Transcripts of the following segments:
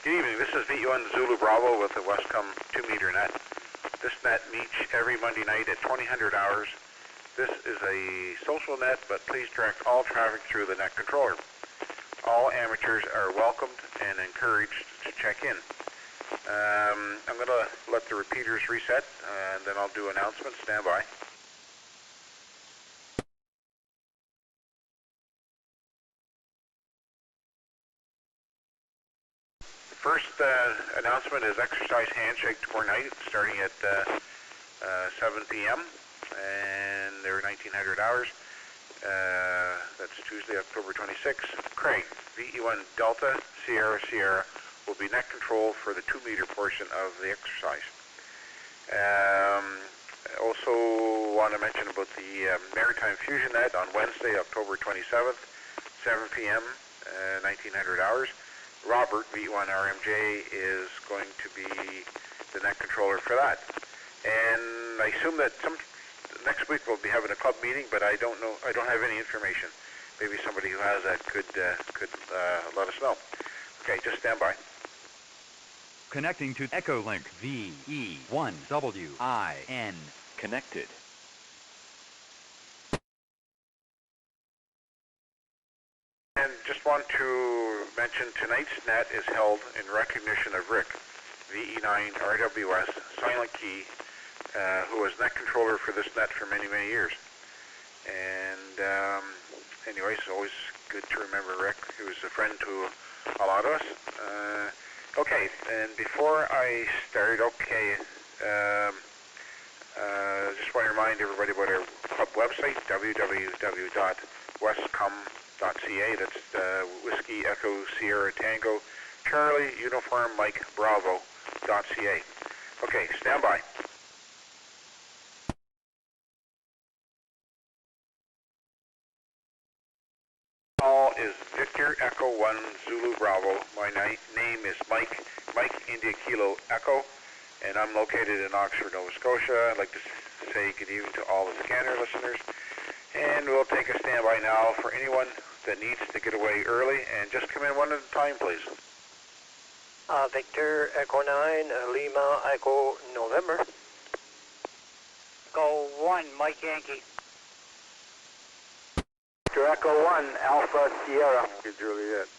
Good evening, this is VU1 Zulu Bravo with the Westcumb 2-meter net. This net meets every Monday night at 2000 hours. This is a social net, but please direct all traffic through the net controller. All amateurs are welcomed and encouraged to check in. I'm going to let the repeaters reset, and then I'll do announcements. Stand by. First announcement is exercise handshake tomorrow night, starting at 7 p.m. and they're 1900 hours. That's Tuesday, October 26th. Craig, VE1 Delta Sierra Sierra, will be net control for the 2-meter portion of the exercise. Also want to mention about the Maritime Fusion Net on Wednesday, October 27th, 7 p.m., 1900 hours. Robert, V1 RMJ, is going to be the net controller for that. And I assume that next week we'll be having a club meeting, but I don't know. I don't have any information. Maybe somebody who has that could let us know. Okay, just stand by. Connecting to Echolink VE1WIN. Connected. And just want to mention tonight's net is held in recognition of Rick, VE9 RWS Silent Key, who was net controller for this net for many, many years. And anyway, it's always good to remember Rick, who was a friend to a lot of us. Okay, and before I start, just want to remind everybody about our club website, www.westcumb.ca. That's Whiskey Echo Sierra Tango Charlie Uniform Mike Bravo.ca. Okay, stand by. All is Victor Echo 1 Zulu Bravo. My name is Mike India Kilo Echo, and I'm located in Oxford, Nova Scotia. I'd like to say good evening to all the scanner listeners, and we'll take a standby now for anyone that needs to get away early, and just come in one at a time, please. Victor Echo 9, Lima Echo November. Go 1, Mike Yankee. Victor Echo 1, Alpha Sierra. Good Juliet.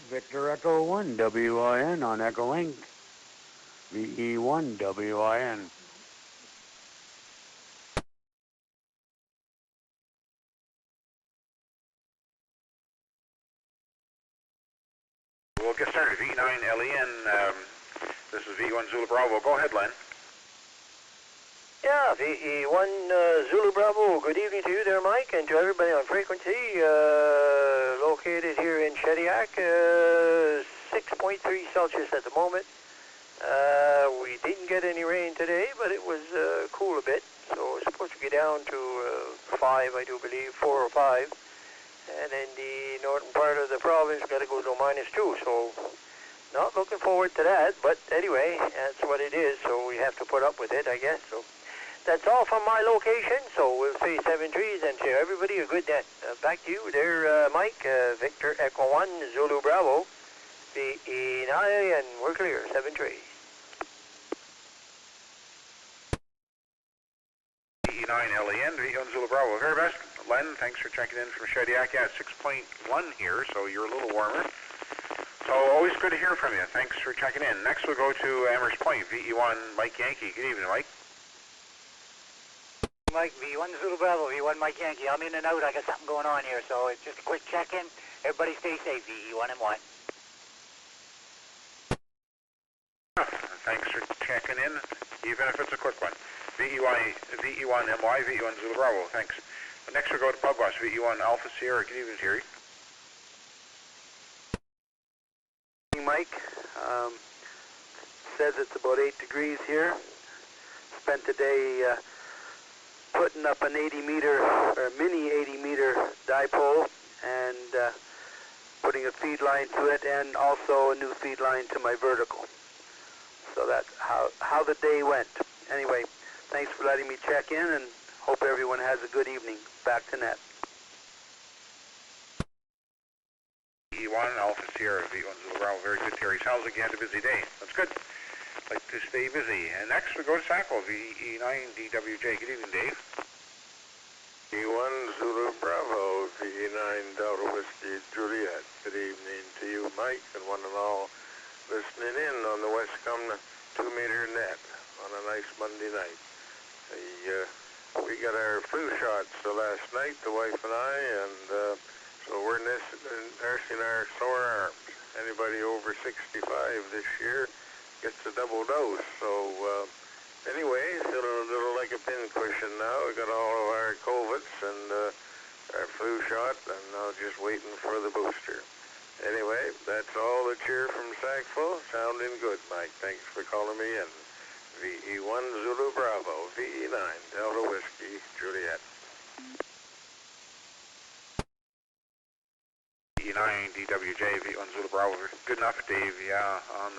Victor Echo 1 WIN on Echo Link. VE1 WIN. We'll get started. V9 LEN. This is V1 Zulu Bravo. Go ahead, Len. Yeah, VE1 Zulu Bravo. Good evening to you there, Mike, and to everybody on frequency. Located here in Shediac, 6.3 Celsius at the moment. We didn't get any rain today, but it was cool a bit. So it's supposed to get down to 5, I do believe, 4 or 5. And then the northern part of the province got to go to -2. So not looking forward to that. But anyway, that's what it is. So we have to put up with it, I guess. So that's all from my location. So we'll say 7 trees and to everybody a good net. Back to you there, Mike. Victor Echo 1 Zulu Bravo. VE9, and we're clear. 7 trees. VE9 LEN, V1 Zulu Bravo. Very best. Len, thanks for checking in from Shediac. Yeah, 6.1 here, so you're a little warmer. So always good to hear from you. Thanks for checking in. Next we'll go to Amherst Point, VE1 Mike Yankee. Good evening, Mike. Mike, V1 Zulu Bravo, V1 Mike Yankee. I'm in and out. I got something going on here, so it's just a quick check-in. Everybody stay safe, VE1 and 1. Thanks for checking in, even if it's a quick one. VE1 MY, VE1 Zulu Bravo. Thanks. Next we'll go to Pugwash, VE1 Alpha Sierra. Good evening, Terry. Mike, says it's about 8 degrees here. Spent the day putting up an 80-meter, or mini 80-meter dipole, and putting a feed line to it, and also a new feed line to my vertical. So that's how the day went. Anyway, thanks for letting me check in, and hope everyone has a good evening. Back to net. VE1 Alpha Sierra, VE1 Zulu Bravo. Very good, Terry. Sounds like you had a busy day. That's good. Like to stay busy. And next we go to Sackville, VE9 DWJ. Good evening, Dave. VE1 Zulu Bravo, VE9 Delta Whiskey Juliet. Good evening to you, Mike, and one and all listening in on the Westcumb 2-meter net on a nice Monday night. We got our flu shots last night, the wife and I, and so we're nursing our sore arms. Anybody over 65 this year gets a double dose. So anyway, feeling a little like a pincushion now. We got all of our COVIDs and our flu shot, and now just waiting for the booster. Anyway, that's all the cheer from Sackville. Sounding good, Mike. Thanks for calling me in. VE1 Zulu Bravo, VE9 Delta Whiskey Juliet. VE9 DWJ, VE1 Zulu Bravo. Good enough, Dave. Yeah, on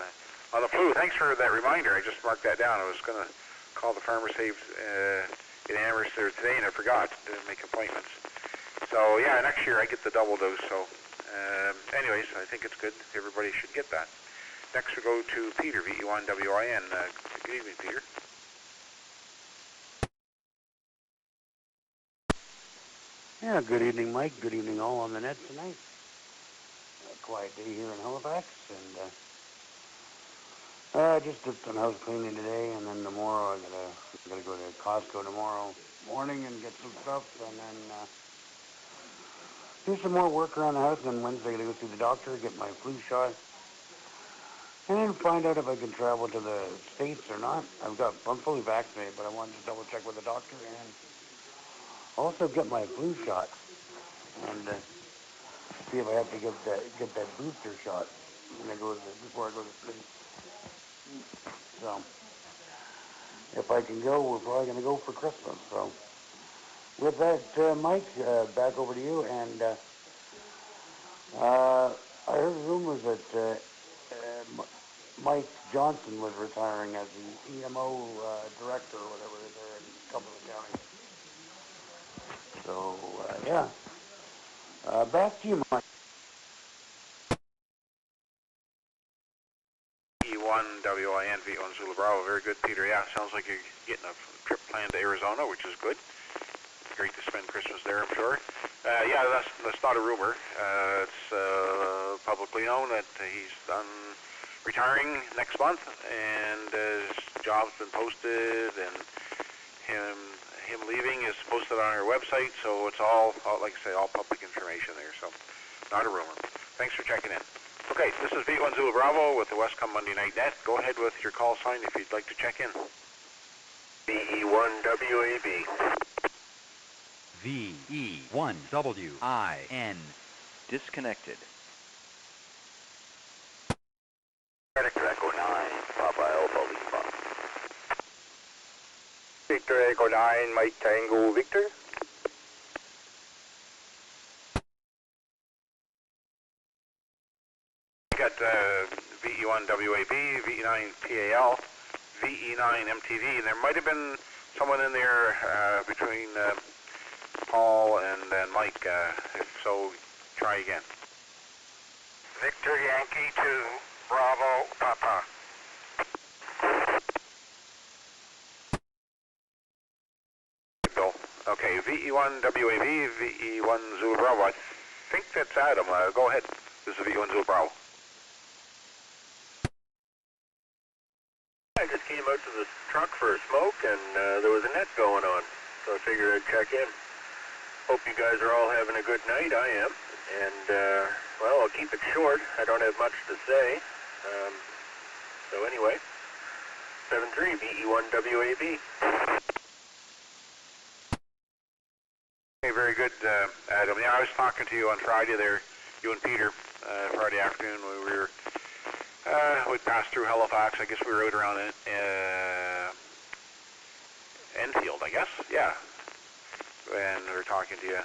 the flu. Thanks for that reminder. I just marked that down. I was going to call the Farmer Saves in Amherst there today, and I forgot to make appointments. So yeah, next year I get the double dose. So anyways, I think it's good. Everybody should get that. Next we go to Peter, VE1 WIN. Good evening, Peter. Yeah, good evening, Mike. Good evening, all on the net tonight. A quiet day here in Halifax, and just did some house cleaning today, and then tomorrow I gotta go to Costco tomorrow morning and get some stuff, and then do some more work around the house. And then Wednesday I gotta go see the doctor, get my flu shot, and then find out if I can travel to the States or not. I'm fully vaccinated, but I wanted to double check with the doctor and also get my flu shot and see if I have to get that booster shot when before I go to the States. So if I can go, we're probably going to go for Christmas. So with that, Mike, back over to you. And I heard rumors that Mike Johnson was retiring as the EMO director or whatever there in Cumberland County. So, yeah. Back to you, Mike. VE1 WIN, VE1 Zulu Bravo. Very good, Peter. Yeah, sounds like you're getting a trip planned to Arizona, which is good. Great to spend Christmas there, I'm sure. Yeah, that's not a rumor. It's publicly known that he's done retiring next month, and his job's been posted, and him leaving is posted on our website, so it's all, like I say, all public information there, so not a rumor. Thanks for checking in. Okay, this is VE1 Zulu Bravo with the Westcumb Monday Night Net. Go ahead with your call sign if you'd like to check in. VE1 WAB. VE1 WIN. Disconnected. Echo 9, Papa Alpha Lima. Victor Echo 9, Mike Tango Victor. We got VE1 WAB, VE9 PAL, VE9 MTV, and there might have been someone in there between Paul and then Mike. If so, try again. Victor Yankee 2, Bravo Papa. Bill. Okay, VE1 WAB, VE1 Zulu Bravo. I think that's Adam. Go ahead. This is VE1 Zulu Bravo. I just came out to the truck for a smoke, and there was a net going on, so I figured I'd check in. Hope you guys are all having a good night. I am. And, well, I'll keep it short. I don't have much to say. So anyway, 7-3, VE1 WAB. Okay, very good, Adam. Yeah, I was talking to you on Friday there, you and Peter, Friday afternoon when we were, we'd passed through Halifax. I guess we were out around Enfield, I guess. Yeah. And we were talking to you.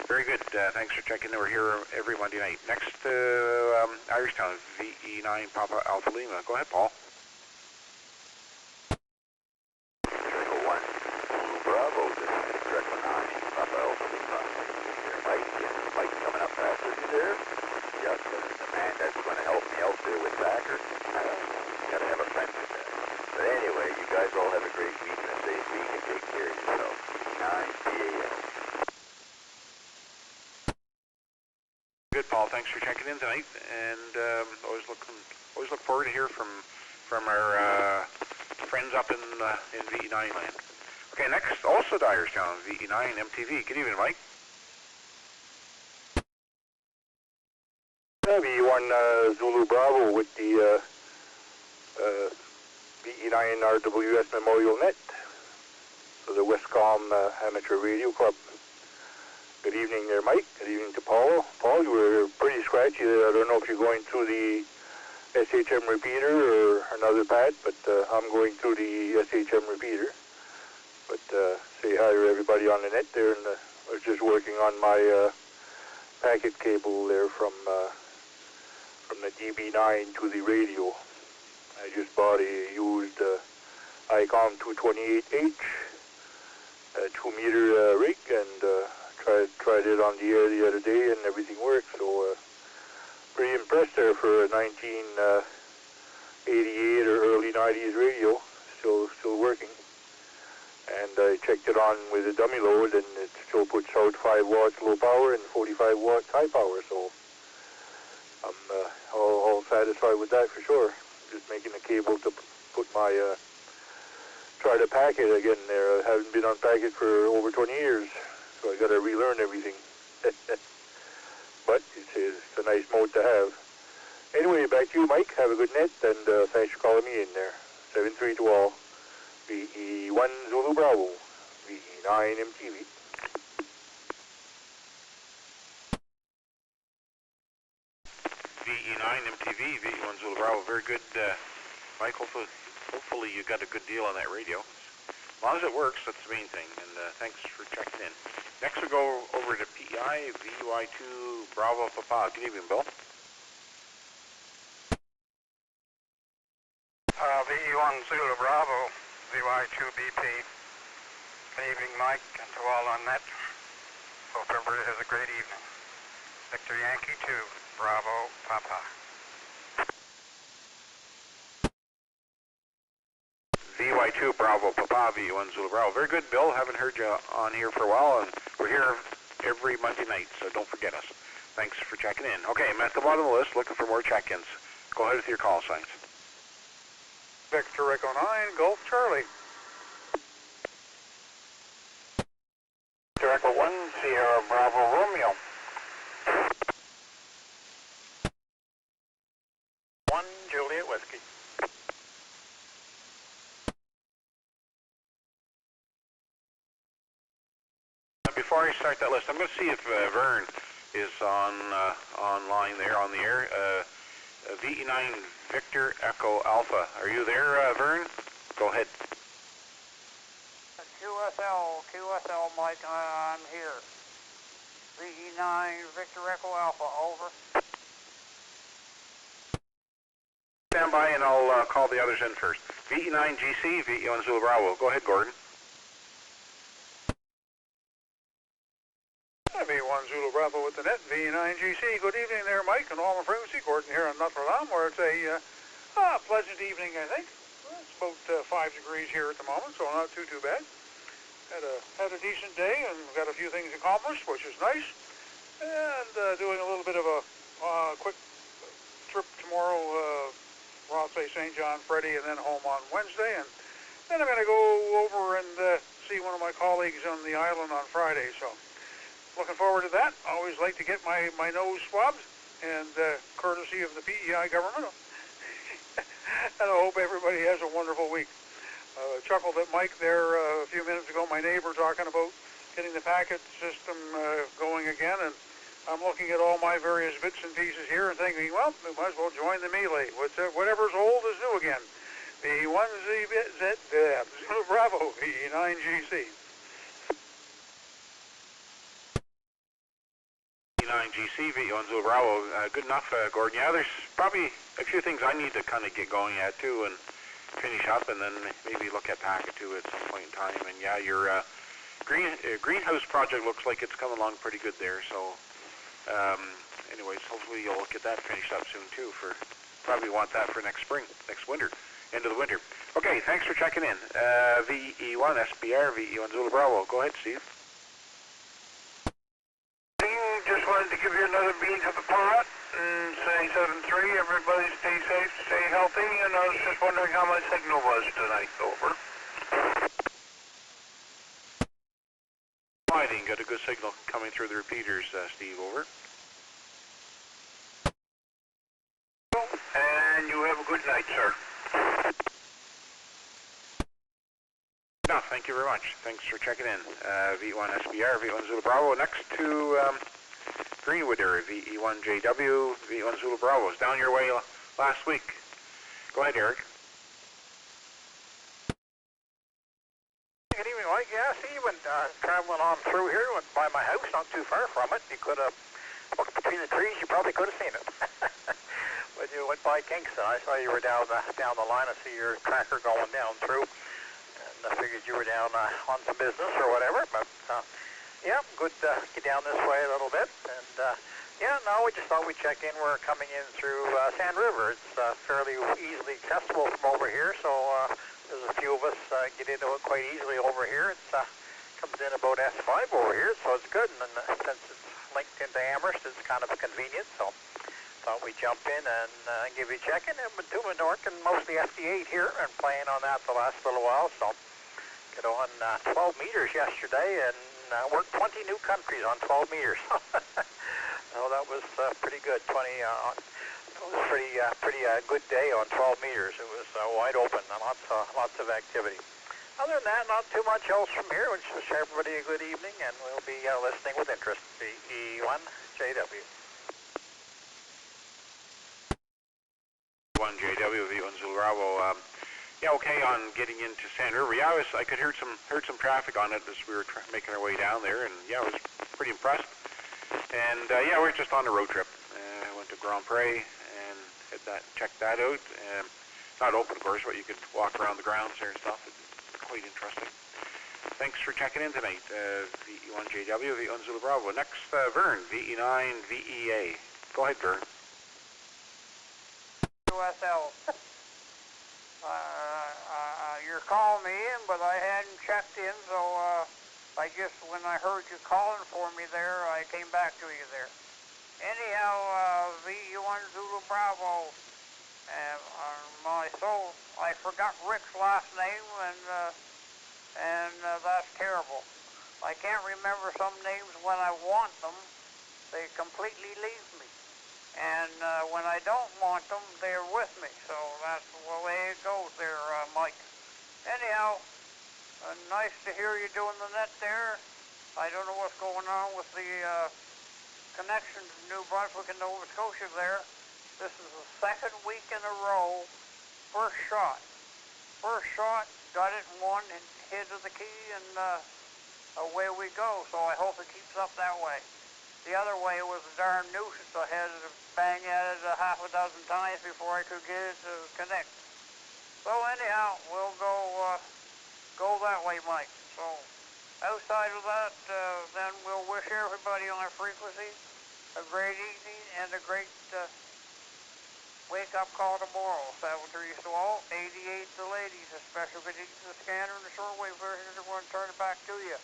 Very good. Thanks for checking in. We're here every Monday night. Next to Irishtown, VE9 Papa Alpha Lima. Go ahead, Paul. Echo 1, Bravo, this is Echo 9, Papa Alpha Lima. Mike coming up fast with you there. Got the good, Paul. Thanks for checking in tonight, and always look forward to hear from our friends up in VE9 land. Okay, next, also Dyerstown, VE9 MTV. Good evening, Mike. VE1 Zulu Bravo with the VE9 RWS Memorial Net for the Westcumb Amateur Radio Club. Good evening there, Mike. Good evening to Paul. Paul, you were pretty scratchy. I don't know if you're going through the SHM repeater or another pad, but I'm going through the SHM repeater. But say hi to everybody on the net there, and I was just working on my packet cable there from the DB9 to the radio. I just bought a used ICOM 228H 2-meter rig, and tried it on the air the other day, and everything worked. So pretty impressed there for a 1988 or early 90s radio, still working. And I checked it on with a dummy load, and it still puts out 5 watts low power and 45 watts high power. So I'm all satisfied with that for sure. Just making a cable to put my try to pack it again there. I haven't been on packet for over 20 years, so I got to relearn everything. But it's a nice mode to have. Anyway, back to you, Mike. Have a good net, and thanks for calling me in there. 7-3 to all. VE1 Zulu Bravo, VE9 MTV. VE9 MTV, VE1 Zulu Bravo. Very good, Mike. Hopefully you got a good deal on that radio. As long as it works, that's the main thing. And thanks for checking in. Next we go over to PEI, VY2 Bravo Papa. Good evening, Bill. VE1 Zulu Bravo, VY2 BP. Good evening, Mike, and to all on net. Hope everybody has a great evening. Victor Yankee 2, Bravo Papa. VY2 Bravo Papa, VE1 Zulu Bravo. Very good, Bill. Haven't heard you on here for a while, and we're here every Monday night, so don't forget us. Thanks for checking in. Okay, I'm at the bottom of the list looking for more check-ins. Go ahead with your call signs. Victor Echo 9, Golf Charlie. Victor Echo 1, Sierra Bravo Romeo. 1, Juliet Whiskey. Before I start that list, I'm going to see if Vern is online there on the air. VE9 Victor Echo Alpha. Are you there, Vern? Go ahead. QSL, Mike, I'm here. VE9 Victor Echo Alpha, over. Stand by and I'll call the others in first. VE9 GC, VE1 Zulu Bravo. Go ahead, Gordon. VE1 Zulu Bravo with the net, VE9 GC. Good evening there, Mike, and all my frequency. Gordon here in Notre Dame, where it's a pleasant evening, I think. Well, it's about 5 degrees here at the moment, so not too bad. Had a decent day and got a few things accomplished, which is nice. And doing a little bit of a quick trip tomorrow, Rothsay, St. John, Freddy, and then home on Wednesday. And then I'm going to go over and see one of my colleagues on the island on Friday. So looking forward to that. I always like to get my nose swabbed, and courtesy of the PEI government. And I hope everybody has a wonderful week. Chuckled at Mike there a few minutes ago, my neighbor, talking about getting the packet system going again, and I'm looking at all my various bits and pieces here and thinking, well, we might as well join the melee. Whatever's old is new again. VE1 Zulu Bravo, VE9 GC. VE9 GC, VE1 Zulu Bravo. Good enough, Gordon. Yeah, there's probably a few things I need to kind of get going at too, and finish up, and then maybe look at packet 2 at some point in time. And yeah, your greenhouse project looks like it's coming along pretty good there. So anyways, hopefully you'll get that finished up soon too. Probably want that for next spring, next winter, end of the winter. Okay, thanks for checking in. VE1 SBR, VE1 Zulu Bravo. Go ahead, Steve. Just want wanted to give you another bean to the pot and say 7-3. Everybody stay safe, stay healthy, and I was just wondering how my signal was tonight. Over. I didn't get a good signal coming through the repeaters, Steve. Over. And you have a good night, sir. No, thank you very much. Thanks for checking in. V1 SBR, V1 Zulu Bravo. Next to Greenwood area, VE1JW, V1 Zulu Bravo. It's down your way last week. Go ahead, Eric. Good evening, Mike. Yeah, see, you went traveling on through here, went by my house, not too far from it. You could have looked between the trees. You probably could have seen it. When you went by Kingston, I saw you were down the line. I see your tracker going down through. I figured you were down on some business or whatever, but yeah, good to get down this way a little bit. And yeah, no, we just thought we'd check in. We're coming in through Sand River. It's fairly easily accessible from over here, so there's a few of us get into it quite easily over here. It comes in about S5 over here, so it's good. And since it's linked into Amherst, it's kind of convenient, so thought we'd jump in and give you a check-in. I've been doing Nork and mostly FD8 here and playing on that the last little while, so get on 12 meters yesterday and worked 20 new countries on 12 meters. Oh, that was pretty good. 20. It was pretty good day on 12 meters. It was wide open and lots of activity. Other than that, not too much else from here. We just wish everybody a good evening, and we'll be listening with interest. VE1JW. 1JW, V1 Zulu Bravo. Yeah, okay on getting into Sand River. Yeah, I could heard some traffic on it as we were making our way down there, and yeah, I was pretty impressed. And yeah, we're just on a road trip. Went to Grand Pré and checked that out. Not open, of course, but you could walk around the grounds there and stuff. It's quite interesting. Thanks for checking in tonight. VE1JW, V1 Zulu Bravo. Next, Vern, VE9 VEA. Go ahead, Vern. USL. You're calling me in, but I hadn't checked in, so when I heard you calling for me there, I came back to you there. Anyhow, VE1 Zulu Bravo, my soul, I forgot Rick's last name, and that's terrible. I can't remember some names when I want them. They completely leave me. And when I don't want them, they're with me. So that's the way it goes there, Mike. Anyhow, nice to hear you doing the net there. I don't know what's going on with the connection to New Brunswick and Nova Scotia there. This is the second week in a row. First shot, got it in one and hit to the key, and away we go. So I hope it keeps up that way. The other way, it was a darn nuisance. I had to bang at it half a dozen times before I could get it to connect. So anyhow, we'll go that way, Mike. So outside of that, then we'll wish everybody on our frequency a great evening and a great wake-up call tomorrow. 7-3 to all, 88 to ladies, a special good evening to the scanner and the shortwave version. Everyone turn it back to you.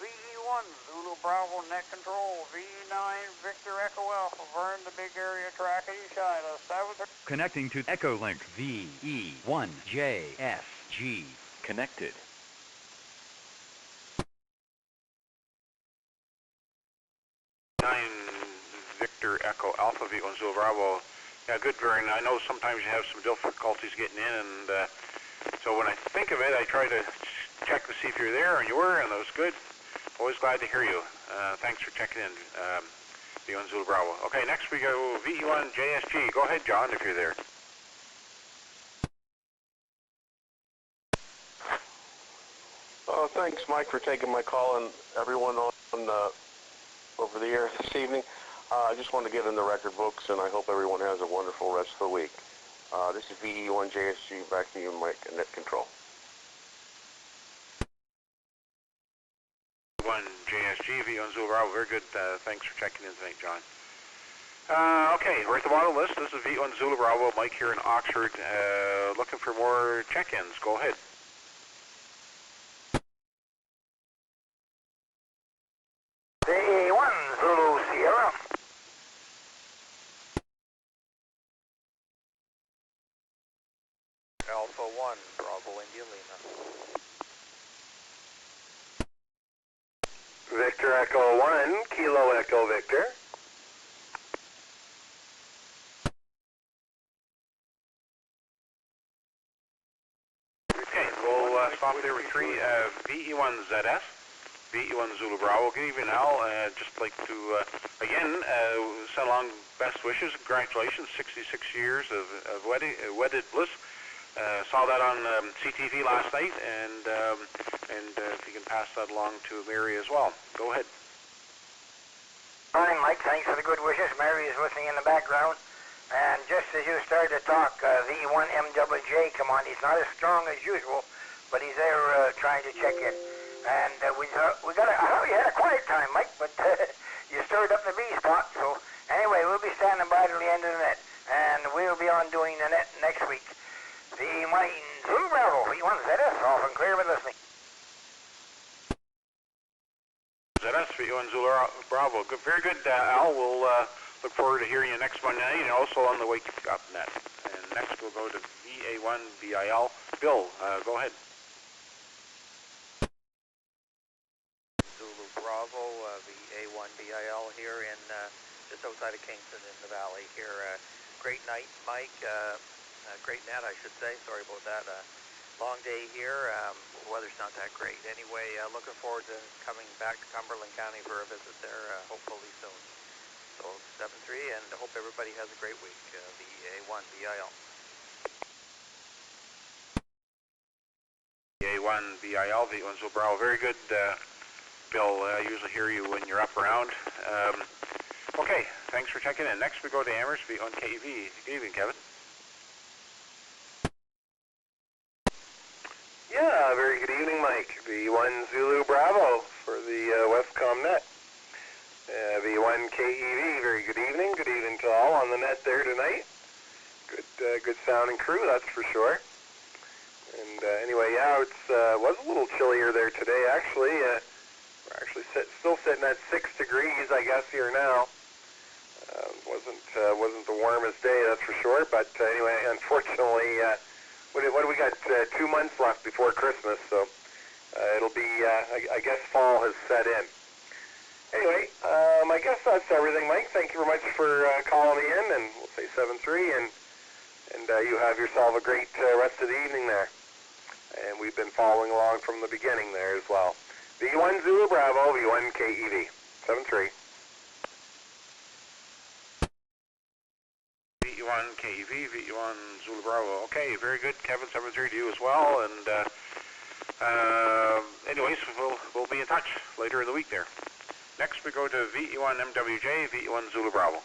VE1, Zulu Bravo, net control. VE9, Victor Echo Alpha, Vern, the big area tracking Shiloh. 7-3. Connecting to Echolink VE1JSG. Connected. 9 Victor Echo Alpha, V1 Zulu Bravo. Yeah, good, Vern. I know sometimes you have some difficulties getting in, and so when I think of it, I try to check to see if you're there, and you were, and that was good. Always glad to hear you. Thanks for checking in, V1 Zulu Bravo. Okay, next we go VE1 JSG. Go ahead, John, if you're there. Thanks, Mike, for taking my call, and everyone on over the air this evening. I just want to get in the record books, and I hope everyone has a wonderful rest of the week. This is VE1 JSG. Back to you, Mike, and net control. 1 JSG, V1 Zulu Bravo. Very good. Thanks for checking in tonight, John. Okay, we're at the bottom of the list. This is V1 Zulu Bravo. Mike here in Oxford. Looking for more check-ins. Go ahead. VE1 Zulu Sierra. VE1 Bravo India Lima. Victor Echo 1, Kilo Echo Victor. Okay, we'll stop there with three VE1 ZS, VE1 Zulu Bravo. Good evening, Al. Just like to, again, send along best wishes. Congratulations, 66 years of wedded bliss. Saw that on CTV last night, and if you can pass that along to Mary as well. Go ahead. Morning, Mike. Thanks for the good wishes. Mary is listening in the background. And just as you started to talk, VE1 MWJ, come on. He's not as strong as usual, but he's there trying to check in. And we got I know you had a quiet time, Mike, but you stirred up the B spot. So anyway, we'll be standing by till the end of the net, and we'll be on doing the net next week. VE1 Zulu Bravo, VE1 ZS, off and clear with listening. ZS, VE1 Zulu Bravo. Good, very good, Al. We'll look forward to hearing you next Monday night, and also on the Wake Up Net. And next we'll go to VA1 VIL. Bill, go ahead. Zulu Bravo, VA1 VIL here in just outside of Kingston in the valley here. Great night, Mike. Great net, I should say. Sorry about that. Long day here. The weather's not that great. Anyway, looking forward to coming back to Cumberland County for a visit there, hopefully soon. So 7-3, and I hope everybody has a great week. VA1 VIL. VA1 VIL, VA1 Zulu Bravo. Very good, Bill. I usually hear you when you're up around. Okay, thanks for checking in. Next we go to Amherst, VA1 KEV. Good evening, Kevin. Yeah, very good evening, Mike. V1 Zulu Bravo for the Westcumb net. V1 KEV, very good evening. Good evening to all on the net there tonight. Good sounding crew, that's for sure. And anyway, yeah, it was a little chillier there today, actually. We're actually still sitting at 6 degrees, I guess, here now. Wasn't the warmest day, that's for sure. But anyway, unfortunately, what do we got? 2 months left before Christmas, so it'll be, I guess fall has set in. Anyway, I guess that's everything, Mike. Thank you very much for calling me in, and we'll say 7-3, and you have yourself a great rest of the evening there. And we've been following along from the beginning there as well. V1 Zulu Bravo, V1 KEV, 7-3. VE1 KEV, VE1 Zulu Bravo. Okay, very good, Kevin. 7-3 to you as well. And anyways, we'll be in touch later in the week there. Next we go to VE1 MWJ, VE1 Zulu Bravo.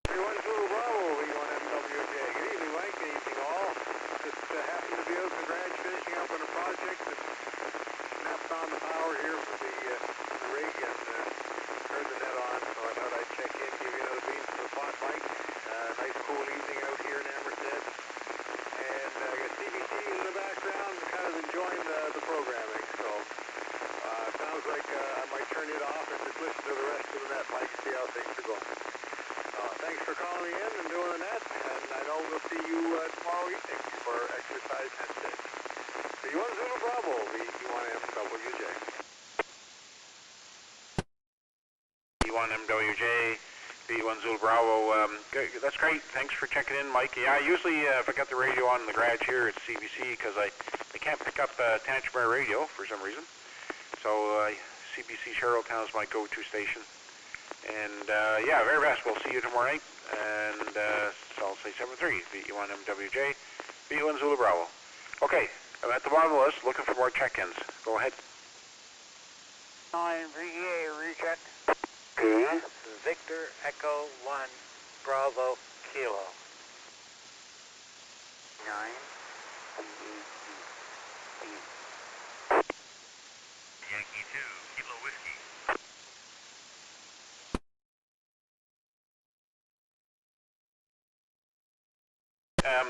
V1 Zulu Bravo, V1 MWJ. Good evening, Mike. Good evening, all. Just happened to be out in the garage finishing up on a project that snapped on the power here for the rig and turned the net on, so I thought I'd check in, give you another beam from the pot, Mike. Nice cool evening out here in Amherst. And I got CBC in the background, kind of enjoying the programming, so sounds like I might turn it off and just listen to the rest of the net, Mike, see how things are going. Thanks for calling me in and doing the net, and I know we'll see you tomorrow evening for exercise net 6. V1 Zulu Bravo, V1 MWJ. V1 MWJ, V1 Zulu Bravo. That's great. Thanks for checking in, Mike. Yeah, usually if I got the radio on in the garage here, it's CBC because I can't pick up Tanchmere radio for some reason. So CBC Charlottetown is my go-to station. And yeah, very best. We'll see you tomorrow night. And so I'll say 7-3, VE1 MWJ, VE1 Zulu Bravo. Okay, I'm at the bottom of the list looking for more check-ins. Go ahead. 9 VA, recheck. Victor Echo 1 Bravo Kilo. 9. Yankee 2, Kilo Whiskey.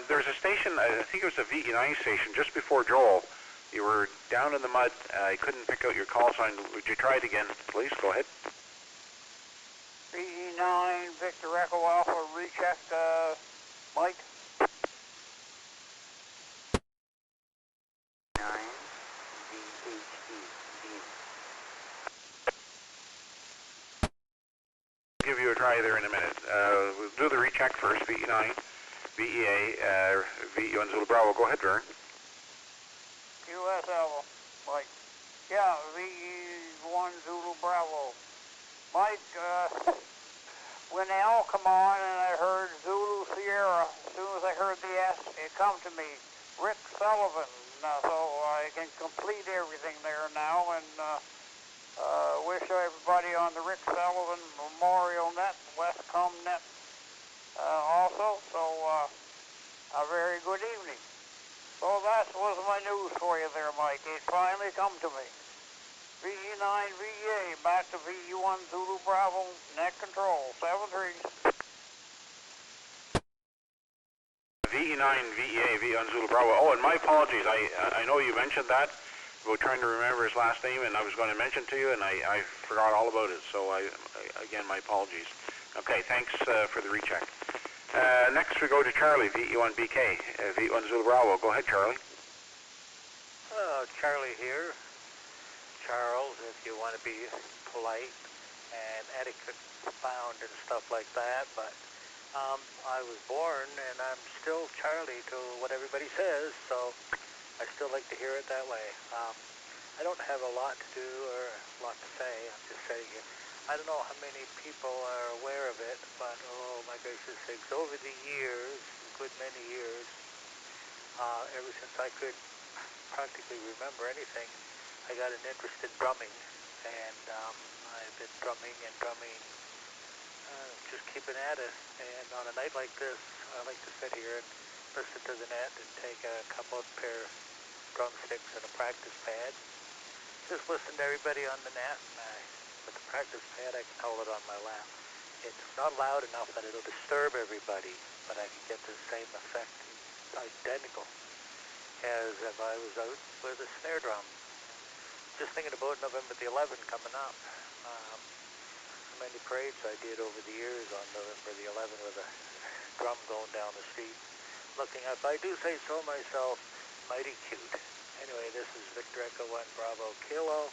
There's a station, I think it was a VE9 station, just before Joel. You were down in the mud. I couldn't pick out your call sign. Would you try it again, please? Go ahead. VE9, Victor Echo Alpha, recheck, Mike. try there in a minute. We'll do the recheck first. VE9, VEA, VE1 Zulu Bravo. Go ahead, Vern. USL, Mike. Yeah, VE1 Zulu Bravo. Mike, when they all come on and I heard Zulu Sierra, as soon as I heard the S, it come to me, Rick Sullivan. So I can complete everything there now, and wish everybody on the Rick Sullivan Memorial Net, Westcumb Net also. So a very good evening. So that was my news for you there, Mike. It finally come to me. VE9 VA, back to VE1 Zulu Bravo, net control, 7-3. VE9 VEA, VE1 Zulu Bravo. Oh, and my apologies. I know you mentioned that. We were trying to remember his last name, and I was going to mention to you, and I forgot all about it. So again, my apologies. Okay, thanks for the recheck. Next we go to Charlie, VE1 BK, VE1 Zulu Bravo. Go ahead, Charlie. Charlie here. Charles, if you want to be polite and etiquette found and stuff like that, but I was born and I'm still Charlie to what everybody says, so I still like to hear it that way. I don't have a lot to do or a lot to say. I'm just saying it. I don't know how many people are aware of it, but oh my gracious sakes, over the years, a good many years, ever since I could practically remember anything, I got an interest in drumming, and I've been drumming, just keeping at it. And on a night like this, I like to sit here and listen to the net and take a couple of pair of drumsticks and a practice pad. Just listen to everybody on the net, and with the practice pad, I can hold it on my lap. It's not loud enough that it'll disturb everybody, but I can get the same effect, identical, as if I was out with a snare drum. Just thinking about November the 11th coming up. How many parades I did over the years on November the 11th with a drum going down the street. Looking up, I do say so myself, mighty cute. Anyway, this is Victor Echo 1 Bravo Kilo,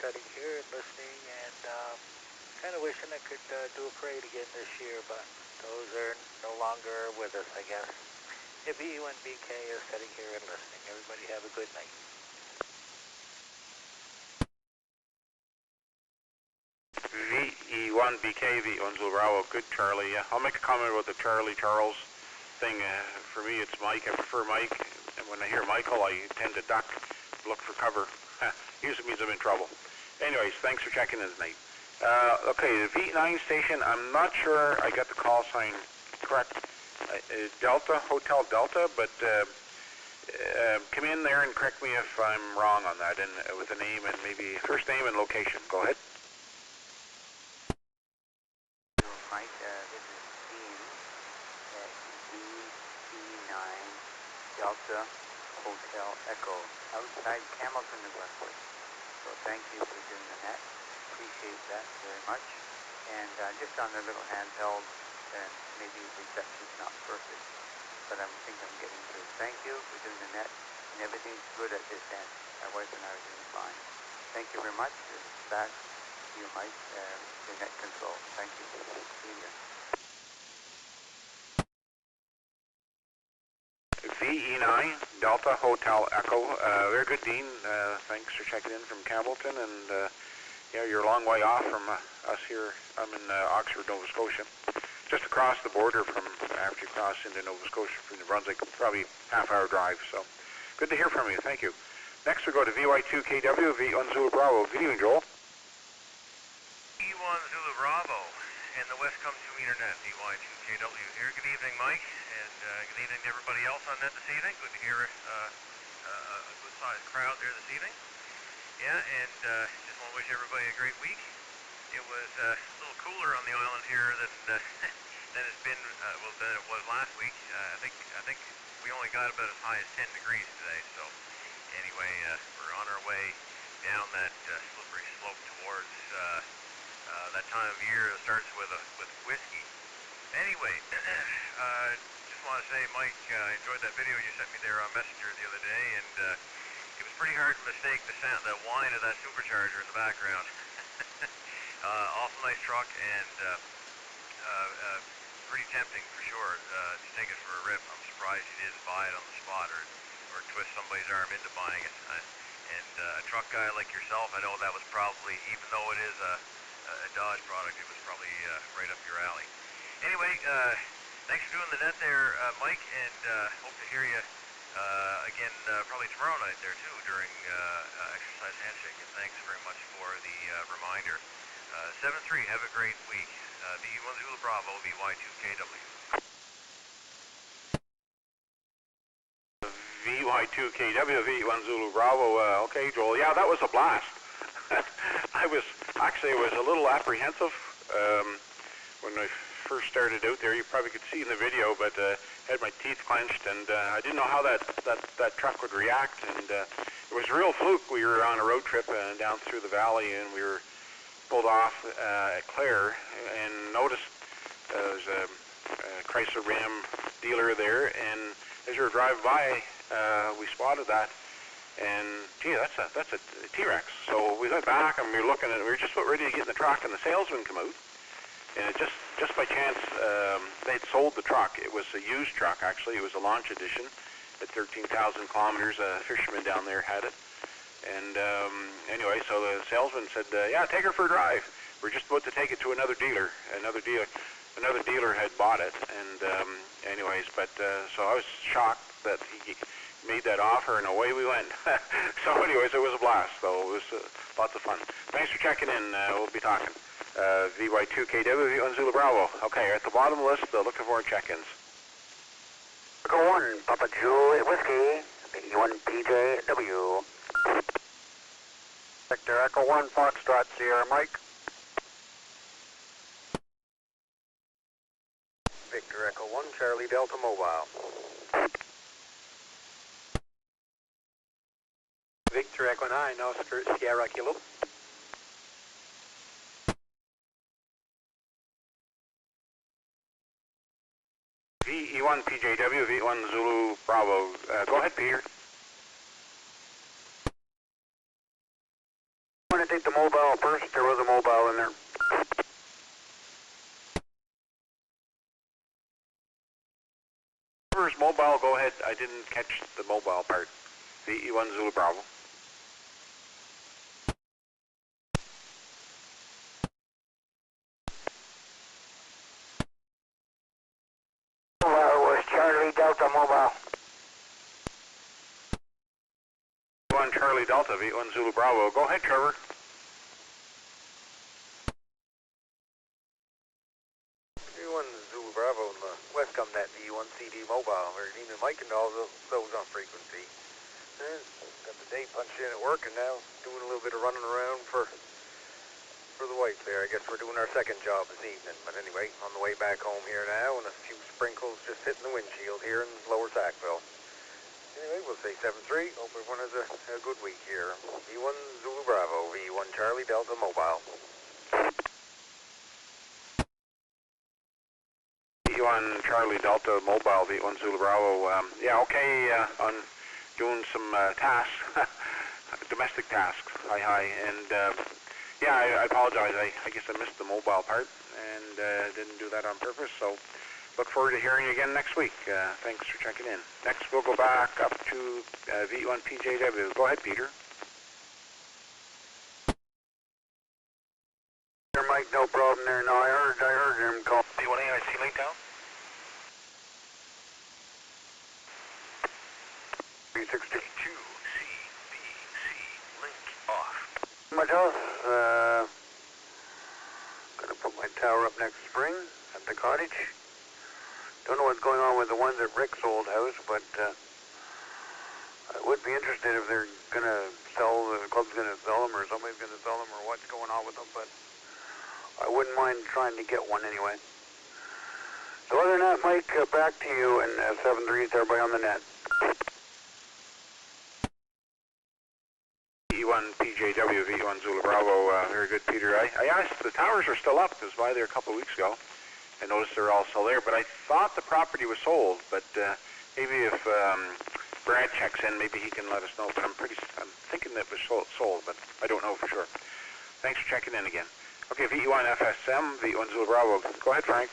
sitting here and listening, and kind of wishing I could do a parade again this year, but those are no longer with us, I guess. If VE1BK is sitting here and listening, everybody have a good night. VE1BK, VE1 Zulu Bravo. Good, Charlie. I'll make a comment about the Charlie Charles thing. For me, it's Mike. I prefer Mike. And when I hear Michael, I tend to duck, look for cover. Usually means I'm in trouble. Anyways, thanks for checking in tonight. Okay, the V9 station, I'm not sure I got the call sign correct. Delta, Hotel Delta, but come in there and correct me if I'm wrong on that, and with a name and maybe first name and location. Go ahead. Mike, this is Dean at VC9 Delta Hotel Echo outside Hamilton, New Brunswick. So thank you for doing the net. Appreciate that very much. And just on the little handheld, and maybe reception's not perfect, but I think I'm getting through. Thank you for doing the net, and everything's good at this end. My wife and I are doing fine. Thank you very much. Back to you, Mike, to net control. Thank you. See you. VE9 Delta Hotel Echo. Very good, Dean. Thanks for checking in from Campbellton, and yeah, you're a long way off from us here. I'm in Oxford, Nova Scotia, just across the border from after you cross into Nova Scotia from New Brunswick, probably half-hour drive. So good to hear from you. Thank you. Next we go to VY2KW, V1 Zulu Bravo. Good evening, Joel. V1 Zulu Bravo and the Westcumb 2-meter net, VY2KW here. Good evening, Mike, and good evening to everybody else on net this evening. Good to hear a good-sized crowd there this evening. Yeah, and just want to wish everybody a great week. It was a little cooler on the island here than than it's been than it was last week. I think we only got about as high as 10 degrees today. So anyway, we're on our way down that slippery slope towards that time of year that starts with whiskey. Anyway, just want to say, Mike, I enjoyed that video you sent me there on Messenger the other day, and it was pretty hard to mistake the sound, the whine of that supercharger in the background. Awful nice truck, and pretty tempting for sure to take it for a rip. I'm surprised you didn't buy it on the spot or twist somebody's arm into buying it. And a truck guy like yourself, I know that was probably, even though it is a Dodge product, it was probably right up your alley. Anyway, thanks for doing the net there, Mike, and hope to hear you again probably tomorrow night there too during exercise handshake. And thanks very much for the reminder. 7-3, have a great week. V1 Zulu Bravo, VY2KW. VY2KW, V1 Zulu Bravo. Okay, Joel. Yeah, that was a blast. I was a little apprehensive when I first started out there. You probably could see in the video, but had my teeth clenched, and I didn't know how that truck would react. And it was a real fluke. We were on a road trip down through the valley, and we were pulled off at Clare, and noticed there's a Chrysler Ram dealer there, and as we were driving by, we spotted that, and gee, that's a T-Rex. So we went back and we were looking at it. We were just about ready to get in the truck, and the salesman came out, and it just by chance they'd sold the truck. It was a used truck actually. It was a launch edition at 13,000 kilometers. A fisherman down there had it. And anyway, so the salesman said, "Yeah, take her for a drive. We're just about to take it to another dealer. Another dealer had bought it." And anyways, but so I was shocked that he made that offer, and away we went. So anyways, it was a blast. So it was lots of fun. Thanks for checking in. We'll be talking. VY2KW, V1 Zulu Bravo. Okay, at the bottom of the list, looking for check-ins. Go on, Papa Juliet Whiskey, V1PJW. Victor Echo 1, Foxtrot, Sierra Mike. Victor Echo 1, Charlie Delta Mobile. Victor Echo 9, Oscar Sierra Kilo. VE1 PJW, V1 Zulu Bravo. Go ahead, Peter. I'm going to take the mobile first. There was a mobile in there. First mobile, go ahead. I didn't catch the mobile part. VE1 Zulu Bravo. Was Charlie Delta Mobile. V1 Charlie Delta, V1 Zulu Bravo. Go ahead, Trevor. V1 Zulu Bravo in the Westcumb net, V1 CD Mobile. We're even Mike and all those on frequency. Got the day punched in at work, and now doing a little bit of running around for the wife there. I guess we're doing our second job this evening. But anyway, on the way back home here now, and a few sprinkles just hitting the windshield here in Lower Sackville. Anyway, we'll say 7-3. Hope everyone has a good week here. V1 Zulu Bravo, V1 Charlie Delta Mobile. V1 Charlie Delta Mobile, V1 Zulu Bravo. Yeah, okay, on doing some tasks, domestic tasks. Hi. And yeah, I apologize. I guess I missed the mobile part and didn't do that on purpose. So look forward to hearing you again next week. Thanks for checking in. Next, we'll go back up to V1 PJW. Go ahead, Peter. There, Mike, no problem there. No, I heard him call. V1 AIC link down. 362. CBC link off. My house, gonna put my tower up next spring at the cottage. Don't know what's going on with the ones at Rick's old house, but I would be interested if they're gonna sell, the club's gonna sell them, or somebody's gonna sell them, or what's going on with them, but I wouldn't mind trying to get one anyway. So other than that, Mike, back to you, and 7-3 to everybody on the net. V1 PJW, V1 Zulu Bravo. Very good, Peter. I asked, the towers are still up. I was by there a couple of weeks ago. I noticed they're all still there, but I thought the property was sold. But maybe if Brad checks in, maybe he can let us know. But I'm thinking that it was sold, but I don't know for sure. Thanks for checking in again. Okay, VE1 FSM, VE1 Zulu Bravo. Go ahead, Frank.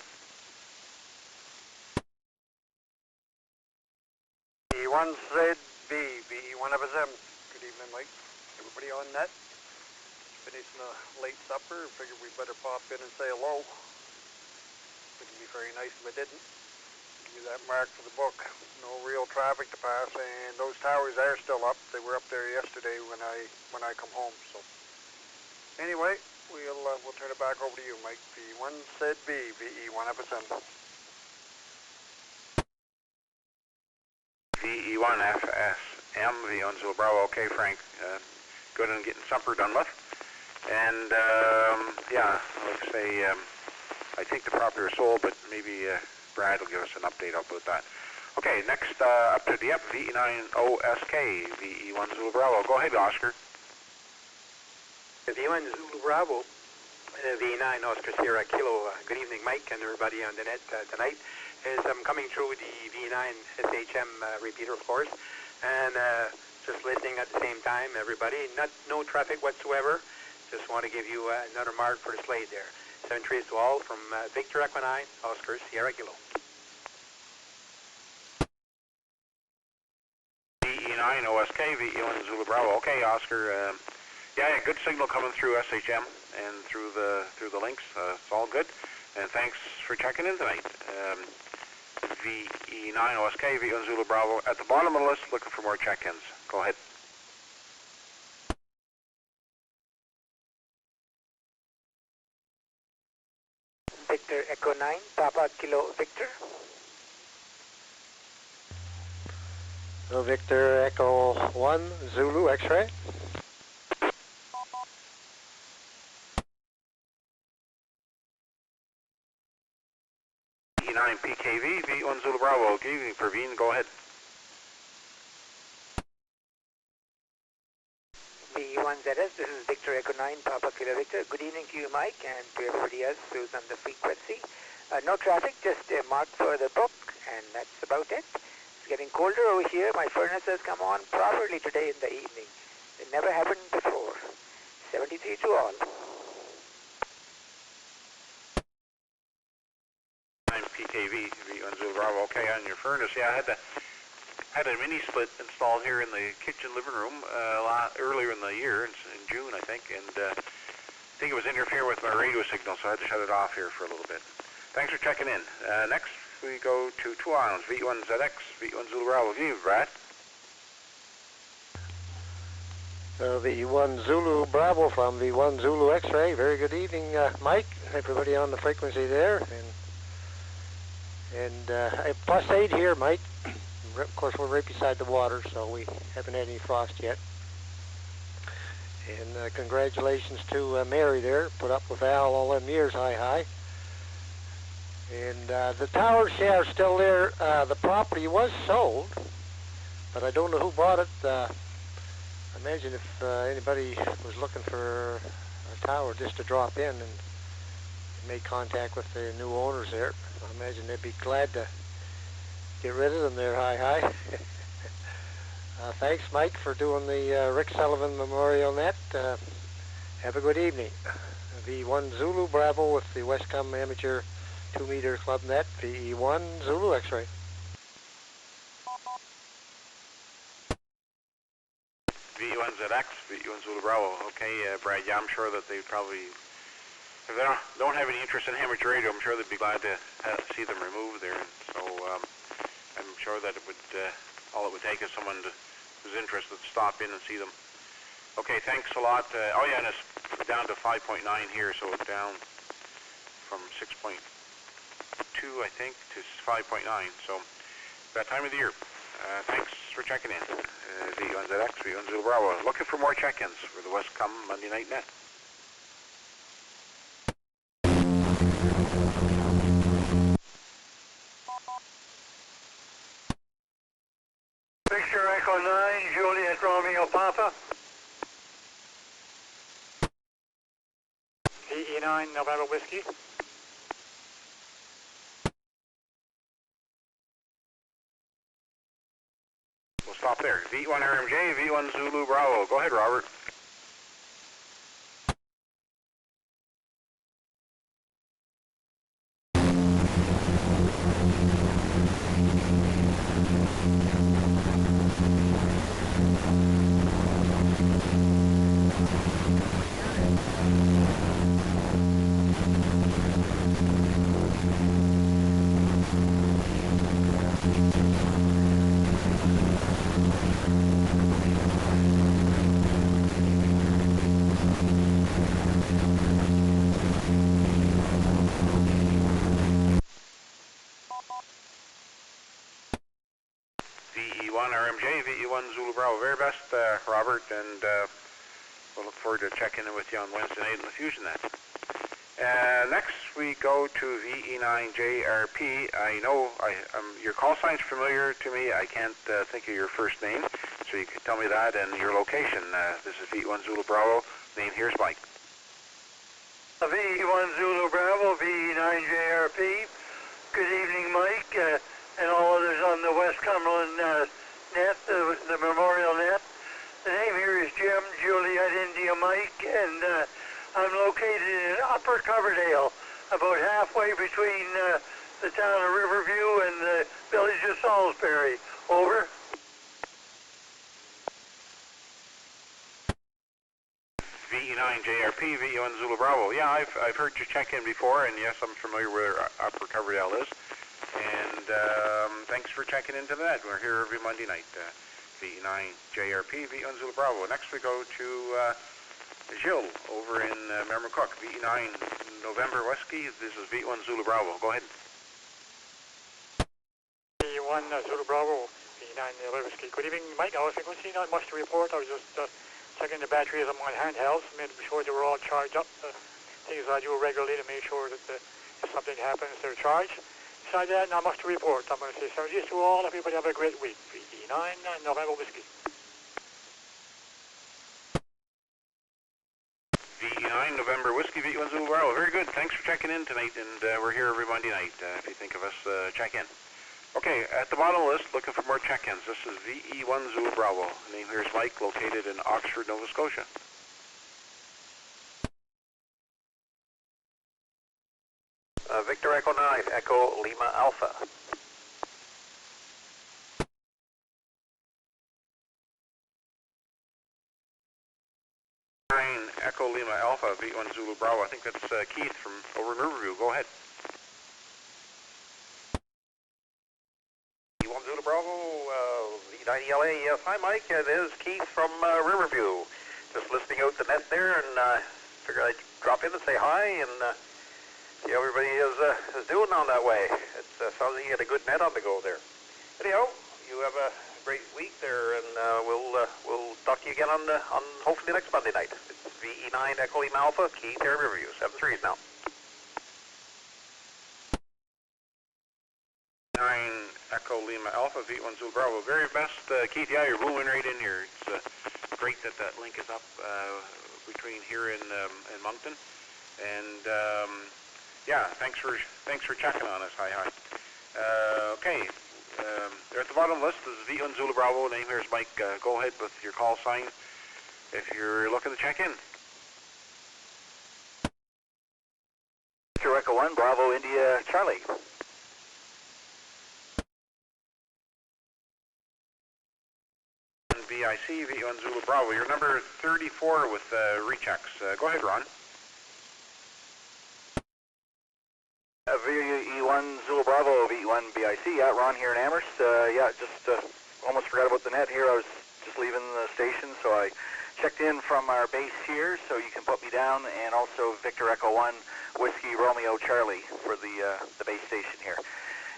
VE1 ZB, VE1 FSM. Good evening, Mike. Everybody on net? Finishing a late supper. Figured we better pop in and say hello. Wouldn't be very nice if I didn't. Give you that mark for the book. No real traffic to pass, and those towers are still up. They were up there yesterday when I come home. So anyway, we'll turn it back over to you, Mike. VE1 ZB, VE1 FSM. VE1 FSM, VE1 Zulu Bravo. Okay, Frank. Good on getting supper done with. And yeah, let's say I think the property is sold, but maybe Brad will give us an update about that. Okay, next up to the up, VE9OSK, VE1 Zulu Bravo. Go ahead, Oscar. VE1 Zulu Bravo, VE9 Oscar Sierra Kilo. Good evening, Mike, and everybody on the net tonight. As I'm coming through the V9 SHM repeater, of course, and just listening at the same time, everybody. No traffic whatsoever. Just want to give you another mark for the slate there. 7 trees to all from Victor Echo 9, Oscar Sierra Kilo. VE9 OSK, VE1 Zulu Bravo. Okay, Oscar. Yeah, good signal coming through SHM and through the links. It's all good. And thanks for checking in tonight. VE9 OSK, VE1 Zulu Bravo. At the bottom of the list, looking for more check-ins. Go ahead. Victor Echo 9, Papa Kilo Victor. So Victor Echo 1, Zulu X-ray. VE9 PKV, VE1 Zulu Bravo. Good evening, Praveen. Go ahead. VE1 ZS, this is Victor Echo 9, Papa Kilo Victor. Good evening to you, Mike, and to everybody else who's on the frequency. No traffic, just a mark for the book, and that's about it. It's getting colder over here. My furnace has come on properly today in the evening. It never happened before. 73 to all. I'm PKV, VE1 Zulu Bravo. Okay, on your furnace, yeah, I had a mini split installed here in the kitchen living room earlier in the year, in June, I think, and I think it was interfering with my radio signal, so I had to shut it off here for a little bit. Thanks for checking in. Next, we go to 2 islands, VE1 ZX, VE1 Zulu Bravo. Good evening, Brad. VE1 Zulu Bravo from VE1 Zulu X-ray. Very good evening, Mike, everybody on the frequency there. And plus 8 here, Mike. Of course, we're right beside the water, so we haven't had any frost yet. And congratulations to Mary there. Put up with Al all them years, hi. And the towers, yeah, are still there. The property was sold, but I don't know who bought it. I imagine if anybody was looking for a tower just to drop in and make contact with the new owners there, I imagine they'd be glad to get rid of them there, hi. Thanks, Mike, for doing the Rick Sullivan Memorial Net. Have a good evening. VE1 Zulu Bravo with the Westcumb Amateur 2-meter Club Net, VE1 Zulu X-ray. VE1 ZX, VE1 Zulu Bravo. Okay, Brad, yeah, I'm sure that they probably, if they don't have any interest in amateur radio, I'm sure they'd be glad to see them removed there. So I'm sure that it would, all it would take is someone who's interested to stop in and see them. Okay, thanks a lot. Oh yeah, and it's down to 5.9 here, so it's down from 6.2, I think, to 5.9. So that time of the year. Thanks for checking in. VE1 ZX, VE1 Zulu Bravo. Looking for more check-ins for the Westcumb Monday Night Net. Victor Echo 9, Juliet Romeo Papa. VE9 November Whiskey. We'll stop there. VE1 RMJ, VE1 Zulu Bravo. Go ahead, Robert. VE1 RMJ, VE1 Zulu Bravo. Very best, Robert, and we'll look forward to checking in with you on Wednesday night in the Fusion Net. Next we go to VE9JRP. I know your call sign's familiar to me. I can't think of your first name, so you can tell me that and your location. This is VE1 Zulu Bravo. Name here's Mike. VE1 Zulu Bravo, VE9JRP. Good evening, Mike, and all others on the West Cumberland net, the Memorial net. The name here is Jim Juliet India Mike, and I'm located in Upper Coverdale, about halfway between the town of Riverview and the village of Salisbury. Over. VE9JRP, VE1 Zulu Bravo. Yeah, I've heard you check in before, and yes, I'm familiar where Upper Coverdale is. And thanks for checking into that. We're here every Monday night. VE9JRP, VE1 Zulu Bravo. Next we go to Gilles over in Mermacook, VE9 November Whiskey. This is VE1 Zulu Bravo. Go ahead. VE1 Zulu Bravo, VE9 November Whiskey. Good evening, Mike. I was thinking, not much to report. I was just checking the batteries on my handhelds, made sure they were all charged up. Things I do regularly to make sure that if something happens, they're charged. Besides that, not much to report. I'm going to say synergies to all. Everybody have a great week. VE9 November Whiskey. VE9 November Whiskey, VE1 Zulu Bravo. Very good. Thanks for checking in tonight, and we're here every Monday night. If you think of us, check in. Okay, at the bottom of the list, looking for more check-ins. This is VE1 Zulu Bravo. The name here is Mike, located in Oxford, Nova Scotia. Victor Echo 9, Echo Lima Alpha. Echo Lima Alpha, VE1 Zulu Bravo. I think that's Keith from over in Riverview. Go ahead. VE1 Zulu Bravo, V9ELA. Yes, hi Mike, it is Keith from Riverview. Just listening out the net there, and figured I'd drop in and say hi and see how everybody is doing on that way. It sounds like you had a good net on the go there. Anyhow, you have a great week there, and we'll talk to you again on hopefully next Monday night. It's VE9 Echo Lima Alpha, Keith here, Riverview, 7-3 now. 9 Echo Lima Alpha, VE1 Zulu Bravo. Very best, Keith. Yeah, you're booming right in here. It's great that link is up between here and Moncton, and yeah, thanks for checking on us. Hi. Okay, there at the bottom of the list is VE1 Zulu Bravo. Name here is Mike. Go ahead with your call sign if you're looking to check in. Victor Echo 1, Bravo India Charlie. VIC, VE1 Zulu Bravo. You're number 34 with rechecks. Go ahead, Ron. VE1 Zulu Bravo, VE1 BIC. Yeah, Ron here in Amherst. Yeah, just almost forgot about the net here. I was just leaving the station, so I checked in from our base here, so you can put me down, and also Victor Echo 1, Whiskey Romeo Charlie for the base station here.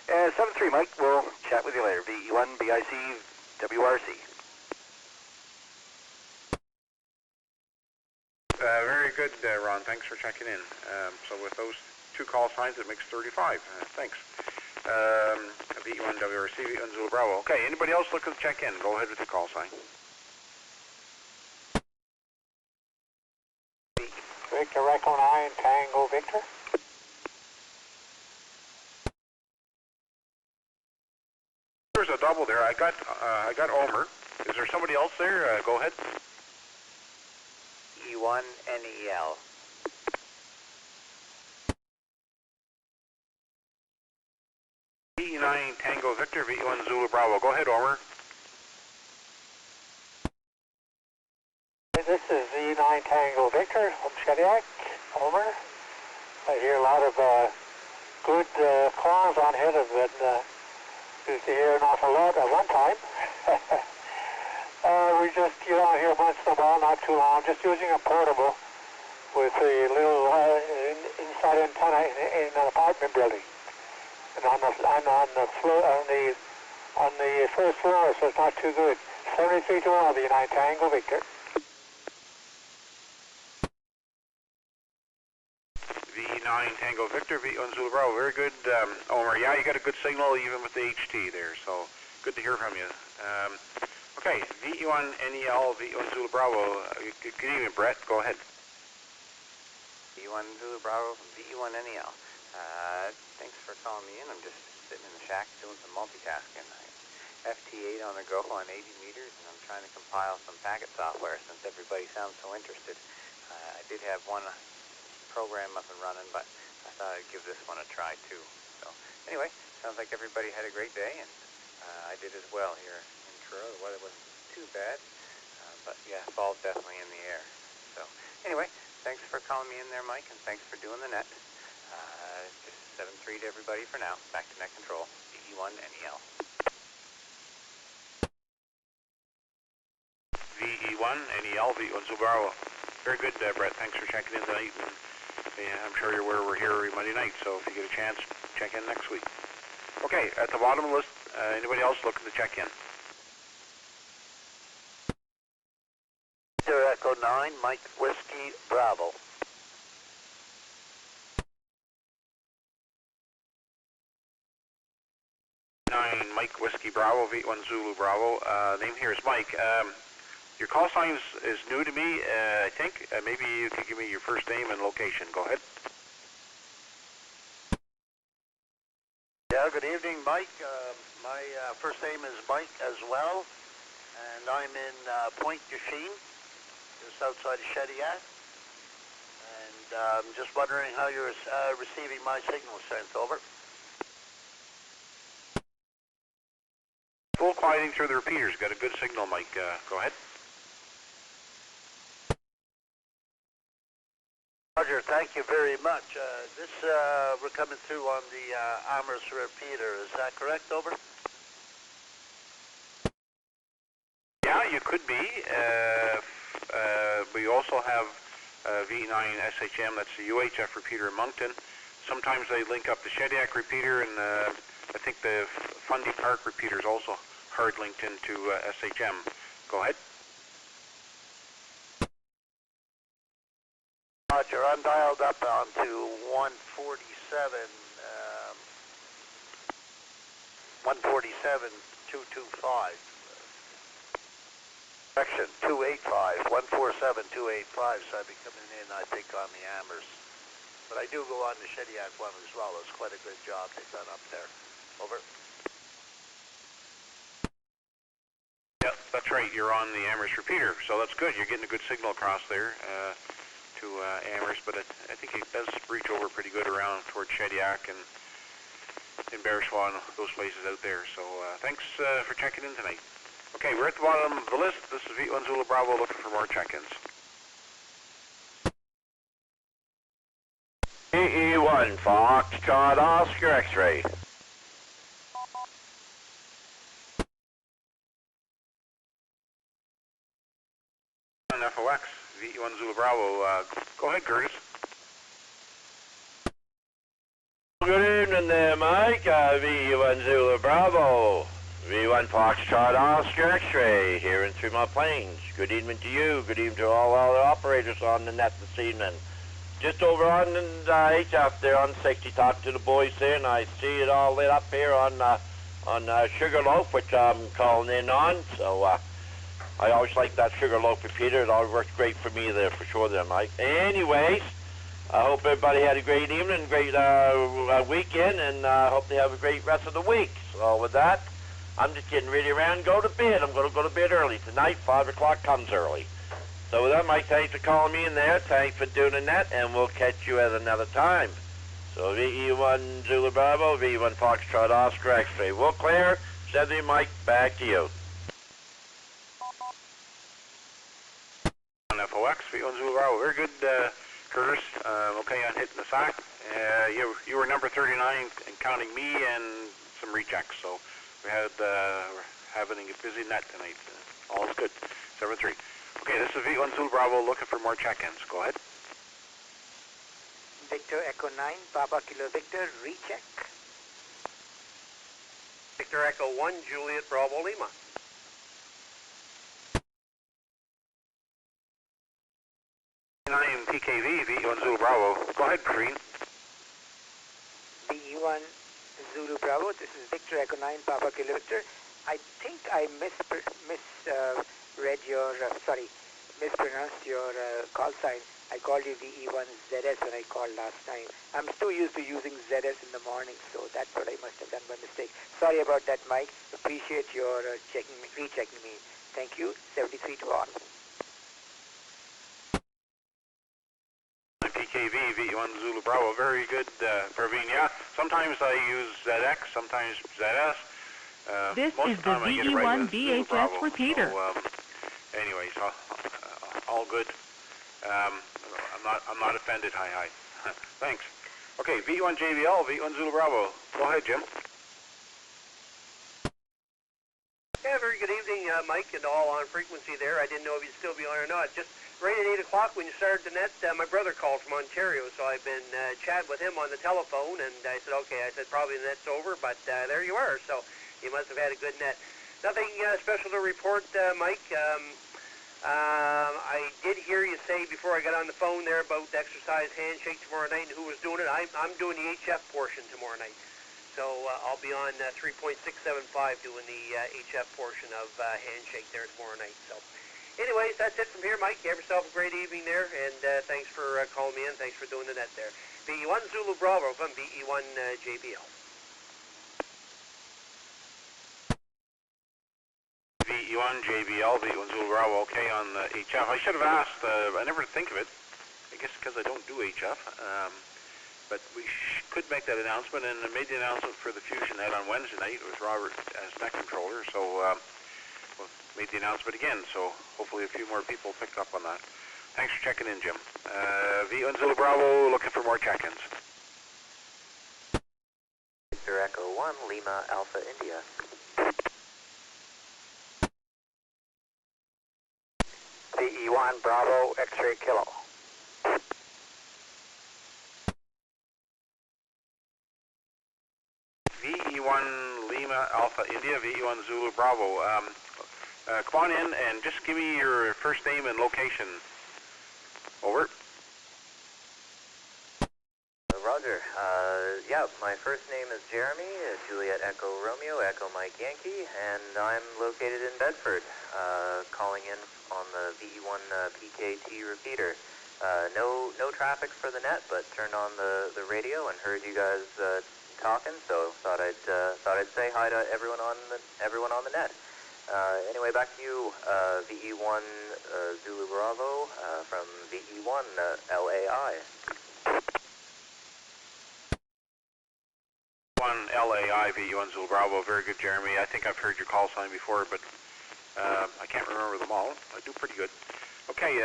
7-3, Mike. We'll chat with you later. VE1 BIC WRC. Very good, Ron. Thanks for checking in. So with those two call signs, it makes 35. Thanks. VE1 WRC, VE1 Zulu Bravo. Okay, anybody else looking to check in? Go ahead with the call sign. Victor Echo 9, Tango Victor. There's a double there. I got Omer. Is there somebody else there? Go ahead. E1 NEL. E9 Tango Victor, VE1 Zulu Bravo. Go ahead, Omer. This is E9 Tango Victor from Shediac. Over. I hear a lot of good calls on here that used to hear an awful lot at one time. We just, here once in a while, not too long, just using a portable with a little inside antenna in an apartment building. And on the floor, on the on the first floor, so it's not too good. 73 to 1, V9 Tango Victor. V9 Tango Victor, V1 Zulu Bravo. Very good, Omer. Yeah, you got a good signal even with the HT there, so good to hear from you. Okay, V1 NEL, V1 Zulu Bravo. Good evening, Brett. Go ahead. V1 Zulu Bravo from V1 NEL. Thanks for calling me in. I'm just sitting in the shack doing some multitasking. FT8 on the go on 80 meters, and I'm trying to compile some packet software since everybody sounds so interested. I did have one program up and running, but I thought I'd give this one a try too. So anyway, sounds like everybody had a great day, and I did as well here in Truro. The weather wasn't too bad, but yeah, fall's definitely in the air. So anyway, thanks for calling me in there, Mike, and thanks for doing the net. Just 7-3 to everybody for now. Back to net control. VE1 NEL. VE1 NEL, V1 Zulu Bravo. Very good, Brett. Thanks for checking in tonight. And, yeah, I'm sure you're aware we're here every Monday night, so if you get a chance, check in next week. Okay, at the bottom of the list, anybody else looking to check in? Echo 9, Mike Whiskey Bravo. Mike Whiskey Bravo, V1 Zulu Bravo. Name here is Mike. Your call sign is new to me, I think. Maybe you could give me your first name and location. Go ahead. Yeah, good evening, Mike. My first name is Mike as well, and I'm in Pointe du Chien, just outside of Shediac. And I'm just wondering how you're receiving my signal sent over. Full quieting through the repeaters. Got a good signal, Mike. Go ahead. Roger, thank you very much. We're coming through on the Amherst repeater. Is that correct, over? Yeah, you could be. We also have V9 SHM, that's the UHF repeater in Moncton. Sometimes they link up the Shediac repeater, and I think the Fundy Park repeater is also hard linked into SHM. Go ahead. Roger, I'm dialed up onto 147, 147.225. Section 285, 147.285, so I'll be coming in, I think, on the Amherst. But I do go on the Shediac one as well. It's quite a good job they've done up there. Over. Yeah, that's right. You're on the Amherst repeater, so that's good. You're getting a good signal across there to Amherst, but I think it does reach over pretty good around towards Shediac and in Bearshaw and those places out there. So thanks for checking in tonight. Okay, we're at the bottom of the list. This is V1 Zulu Bravo looking for more check-ins. VE1 Foxtrot Oscar X-ray. On FOX, VE1 Zulu Bravo. Go ahead, Curtis. Good evening there, Mike. VE1 Zulu Bravo. V1 Foxtrot Oscar X-ray, hearing through my planes. Good evening to you. Good evening to all our operators on the net this evening. Just over on the HF there on 60, talking to the boys there, and I see it all lit up here on Sugarloaf, which I'm calling in on. So I always like that Sugarloaf repeater. It always works great for me there, for sure there, Mike. Anyways, I hope everybody had a great evening, great weekend, and I hope they have a great rest of the week. So with that, I'm just getting ready around and go to bed. I'm going to go to bed early tonight. 5 o'clock comes early. So with that, Mike, thanks for calling me in there. Thanks for doing that, and we'll catch you at another time. So VE1 Zulu Bravo, V1 Foxtrot Oscar X-ray. We'll clear. Send me, Mike, back to you. On FOX, V1 Zulu Bravo. Very good, Curtis. Okay on hitting the sack. You were number 39 and counting me and some rechecks. So we had having a busy net tonight. All is good. 7-3. Okay, this is V1 Zulu Bravo looking for more check-ins. Go ahead. Victor Echo 9, Papa Kilo Victor, recheck. Victor Echo 1, Juliet Bravo Lima. I am PKV, VE1 Zulu Bravo. Go ahead, Preen. VE1 Zulu Bravo, this is Victor Echo 9, Papa Kilo Victor. I think I mispronounced your call sign. I called you VE1 ZS when I called last time. I'm still used to using ZS in the morning, so that's what I must have done by mistake. Sorry about that, Mike. Appreciate your rechecking me. Thank you. 73 to all. PKV, VE1 Zulu Bravo. Very good, Praveen. Yeah, sometimes I use ZX, sometimes ZS. This most is of the time the I get it right VE1 with Zulu VHS Bravo. repeater. So, anyways, all good. I'm not offended. Hi. Thanks. Okay, V1 JBL, V1 Zulu Bravo. Go ahead, Jim. Yeah, very good evening, Mike, and all on frequency there. I didn't know if you'd still be on or not. Just right at 8 o'clock when you started the net, my brother called from Ontario, so I've been chatting with him on the telephone, and I said, okay, probably the net's over, but there you are, so you must have had a good net. Nothing special to report, Mike. I did hear you say before I got on the phone there about the exercise handshake tomorrow night and who was doing it. I'm doing the HF portion tomorrow night. So I'll be on 3.675 doing the HF portion of handshake there tomorrow night. So anyways, that's it from here, Mike. You have yourself a great evening there, and thanks for calling me in. Thanks for doing the net there. VE1 Zulu Bravo from VE1 JBL. VE1 JBL, VE1 Zulu Bravo. Okay, on HF. I should have asked. I never think of it. I guess because I don't do HF. But we could make that announcement, and I made the announcement for the Fusion Net on Wednesday night. It was Robert as net controller, so we made the announcement again, so hopefully a few more people picked up on that. Thanks for checking in, Jim. V1 Zulu Bravo, looking for more check-ins. Victor Echo 1, Lima Alpha India. VE1 Bravo, X-ray Kilo. VE1 Lima Alpha India, VE1 Zulu Bravo. Come on in and just give me your first name and location. Over. Roger. Yeah, my first name is Jeremy, Juliet Echo Romeo, Echo Mike Yankee, and I'm located in Bedford, calling in on the VE1 PKT repeater. No traffic for the net, but turned on the radio and heard you guys talking, so thought I'd say hi to everyone on the net. Anyway, back to you, VE1 Zulu Bravo from VE1 LAI. LAI, VE1 Zulu Bravo. Very good, Jeremy. I think I've heard your call sign before, but I can't remember them all. I do pretty good. Okay,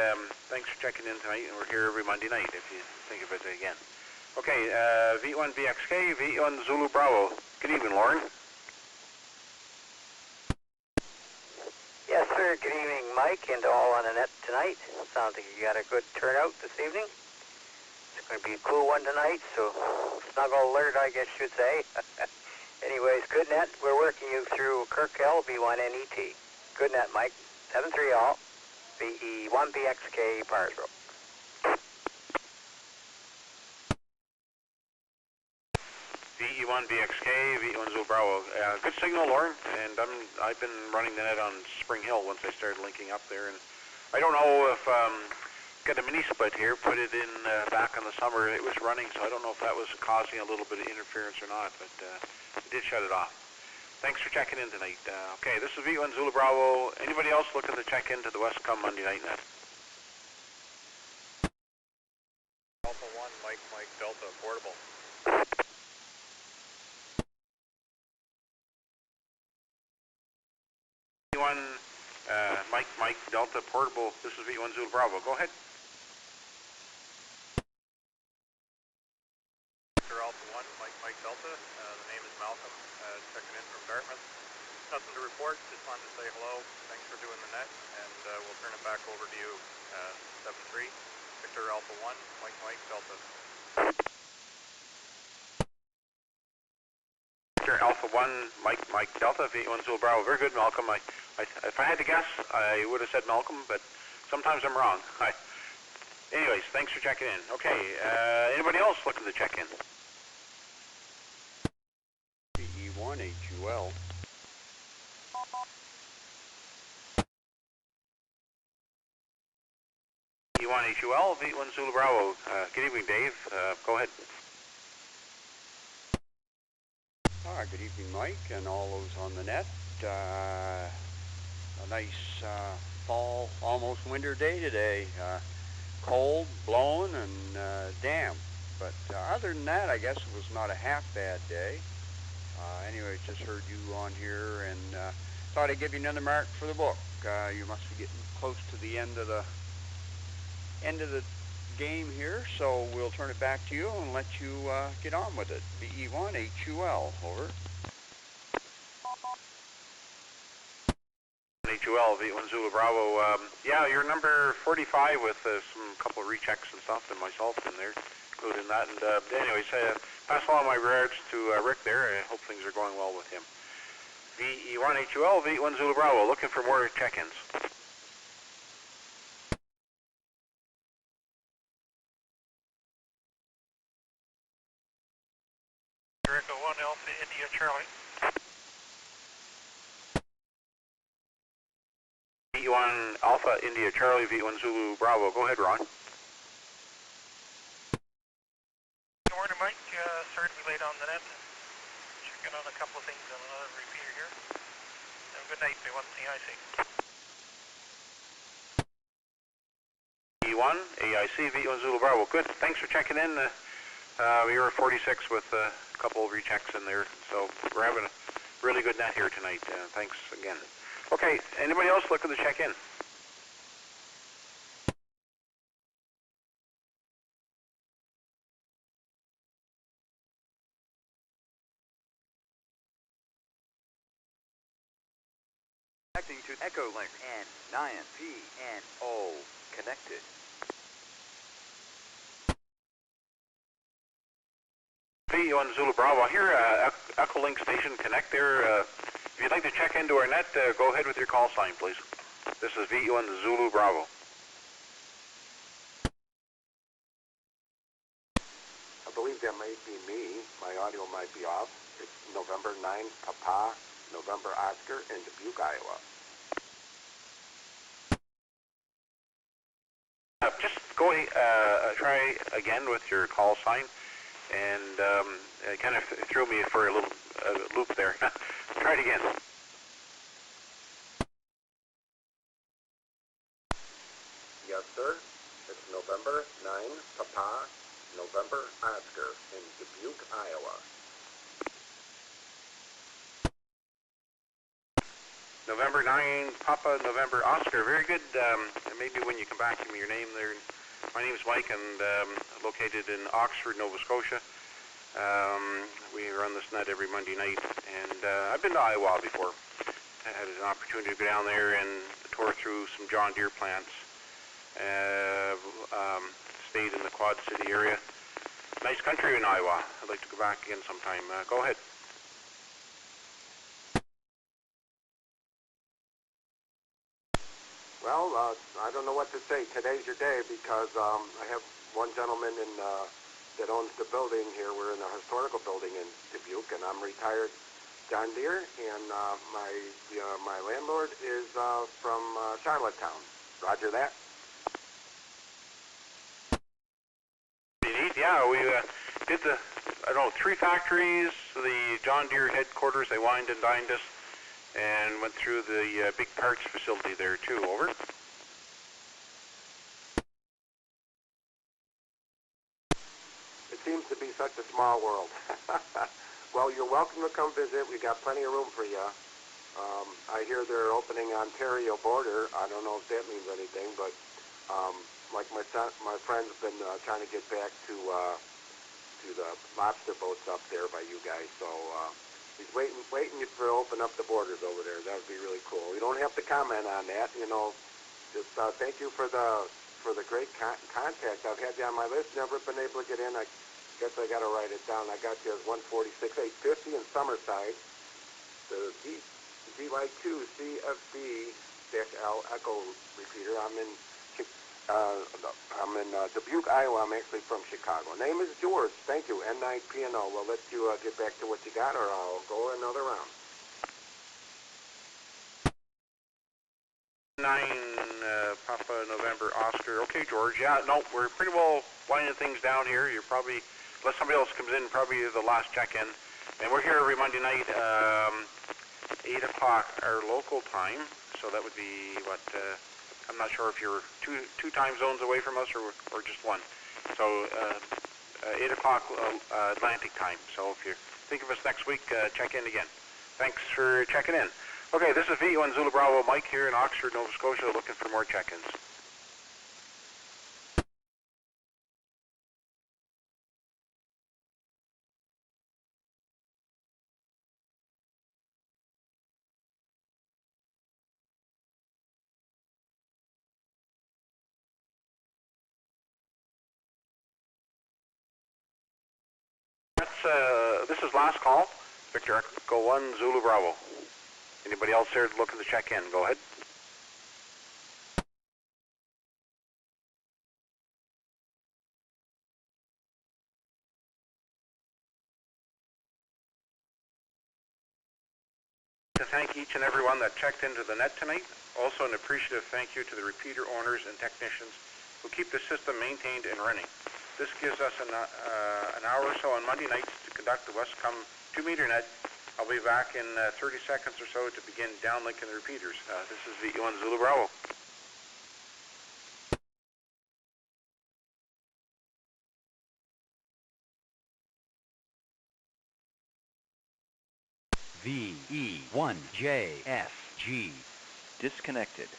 thanks for checking in tonight, and we're here every Monday night if you think of it again. Okay, V1 VXK, V1 Zulu Bravo. Good evening, Lauren. Yes, sir. Good evening, Mike, and all on the net tonight. Sounds like you got a good turnout this evening. It's going to be a cool one tonight, so snuggle alert, I guess you should say. Anyways, good net. We're working you through Kirkhill, V1NET. Good net, Mike. 7-3 all. VE1 VXK, Parsbrook. VE1 VXK, VE1 Zulu Bravo. Good signal, Lauren, and I've been running the net on Spring Hill once I started linking up there, and I don't know if got a mini split here, put it in back in the summer. It was running, so I don't know if that was causing a little bit of interference or not, but it did shut it off. Thanks for checking in tonight. Okay, this is V1 Zulu Bravo. Anybody else looking to check into the Westcumb Monday Night Net? Alpha 1, Mike Delta, portable. V1 Mike Delta, portable. This is V1 Zulu Bravo. Go ahead. Alpha 1, Mike Delta. The name is Malcolm, checking in from Dartmouth. Nothing to report, just wanted to say hello. Thanks for doing the net, and we'll turn it back over to you. 7-3, Victor Alpha 1, Mike Delta. Victor Oscar Alpha 1, Mike Delta, V1 Zulu Bravo. Very good, Malcolm. If I had to guess, I would have said Malcolm, but sometimes I'm wrong. Hi. Anyways, thanks for checking in. Okay, anybody else looking to check in? VE1 HUL. V1 HUL, V1 Zulu Bravo. Good evening, Dave. Go ahead. Good evening, Mike, and all those on the net. A nice fall, almost winter day today. Cold, blowing, and damp. But other than that, I guess it was not a half bad day. Anyway, just heard you on here and thought I'd give you another mark for the book. You must be getting close to the end of the game here, so we'll turn it back to you and let you get on with it. VE1 HUL, over. HUL, V1 Zulu Bravo. Yeah, you're number 45 with some couple of rechecks and stuff, and myself in there, including that. And anyways, pass along my regards to Rick there. I hope things are going well with him. VE1 HUL, V1 Zulu Bravo. Looking for more check-ins. Echo 1 Alpha India Charlie. V1 Alpha India Charlie, V1 Zulu Bravo. Go ahead, Ron. Good morning, Mike. Sorry to be late on the net. Checking on a couple of things on another repeater here. Have a good night, V1 CIC. V1 AIC, V1 Zulu Bravo. Good. Thanks for checking in. We were 46 with a couple of rechecks in there, so we're having a really good net here tonight. Thanks again. Okay, anybody else looking to check in? Connecting to Echo Link N9PNO connected. V1 Zulu Bravo. Here, Echo Link Station Connect there. If you'd like to check into our net, go ahead with your call sign, please. This is V1 Zulu Bravo. I believe that might be me. My audio might be off. It's November 9, Papa, November Oscar in Dubuque, Iowa. Just go try again with your call sign, and it kind of threw me for a little loop there. Try it again. Yes, sir. It's November 9, Papa, November Oscar in Dubuque, Iowa. November 9, Papa, November Oscar. Very good. Maybe when you come back, give me your name there. My name is Mike, and located in Oxford, Nova Scotia. We run this net every Monday night, and I've been to Iowa before. I had an opportunity to go down there and tour through some John Deere plants. Stayed in the Quad City area. Nice country in Iowa. I'd like to go back again sometime. Go ahead. Well, I don't know what to say. Today's your day because I have one gentleman that owns the building here. We're in a historical building in Dubuque, and I'm retired John Deere, and my landlord is from Charlottetown. Roger that. Yeah, we did the, 3 factories, the John Deere headquarters. They wined and dined us, and went through the big parts facility there too. Over. It seems to be such a small world. Well, you're welcome to come visit. We got plenty of room for you. I hear they're opening Ontario border. I don't know if that means anything, but like my friend's been trying to get back to the lobster boats up there by you guys, so he's waiting for to open up the borders over there. That would be really cool. You don't have to comment on that, you know. Just thank you for the great contact. I've had you on my list. Never been able to get in. I guess I got to write it down. I got you as 146,850 in Summerside. The GY2 CFB-L Echo repeater. I'm in Dubuque, Iowa. I'm actually from Chicago. Name is George. Thank you. N9PNO. We'll let you get back to what you got, or I'll go another round. 9 Papa November Oscar. Okay, George. Yeah, no, we're pretty well winding things down here. You're probably, unless somebody else comes in, probably the last check-in. And we're here every Monday night, 8 o'clock our local time. So that would be what? I'm not sure if you're two time zones away from us or just one. So 8 o'clock Atlantic time. So if you think of us next week, check in again. Thanks for checking in. Okay, this is V1 Zulu Bravo Mike here in Oxford, Nova Scotia, looking for more check-ins. This is last call. Victor Echo 1 Zulu Bravo. Anybody else there looking to check in? Go ahead. To thank each and every one that checked into the net tonight. Also an appreciative thank you to the repeater owners and technicians who keep the system maintained and running. This gives us an hour or so on Monday nights to conduct the Westcumb 2-meter net. I'll be back in 30 seconds or so to begin downlinking the repeaters. This is V1 Zulu Bravo. VE1JSG disconnected.